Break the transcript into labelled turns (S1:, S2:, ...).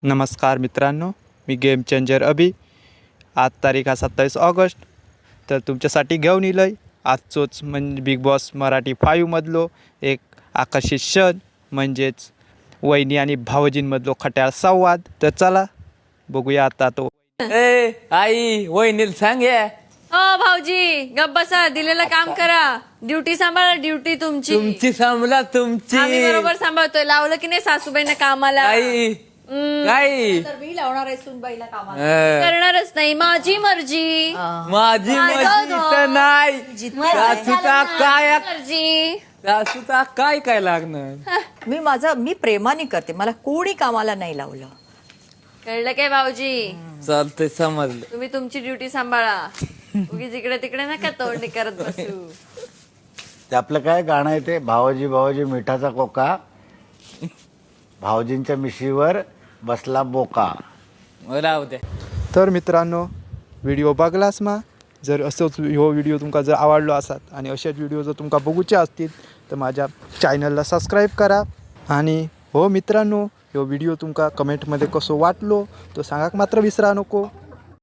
S1: नमस्कार मित्रांनो, मी game changer अभि. आज तारीख आहे 27 ऑगस्ट. तर तुमच्यासाठी घेऊन येलो आहे आजचोच म्हणजे बिग बॉस मराठी 5मधलो एक आकर्षित क्षण म्हणजेच वहिनी आणि भावजींमधलो खट्याळ संवाद. तर चला बघूया आता तो.
S2: ए आई वहिनीला सांग या.
S3: हो भाऊजी गप बसा, दिलेलं काम करा. ड्युटी सांभाळा, ड्युटी तुमची.
S2: तुमची सांभाळा तुमची.
S3: आम्ही बरोबर सांभाळतोय. लावलं की नाही सासूबाईंना कामाला?
S2: आई काय
S3: तर मी लावणार आहे सुनबाईला कामाला.
S2: अं,
S3: करणारच नाही, माझी मर्जी.
S2: माझी मर्जी तर नाही. सासूचा काय
S3: मर्जी.
S2: सासूचा काय काय लागणार.
S4: मी प्रेमाने करते, मला कोणी कामाला नाही लावलं.
S3: कळलं काय भाऊजी?
S2: चालतंय समजलं.
S3: तुम्ही तुमची ड्युटी सांभाळा. उगीच इकडे तिकडे नका तोंडी करत बसू.
S5: ते आपलं काय गाणं आहे ते, भावजी भावजी मिठाचा कोका, भावजींच्या मिशीवर बसला बोका.
S2: राहू दे.
S1: तर मित्रांनो, व्हिडिओ बघलास मा. जर असंच ह्यो व्हिडिओ तुमका जर आवडलो असत आणि असेच व्हिडिओ जर तुमका बघूचे असतील तर माझ्या चॅनलला सबस्क्राईब करा. आणि हो मित्रांनो, ह्यो व्हिडिओ तुमका कमेंटमध्ये कसो वाटलो तो सांगाक मात्र विसरा नको.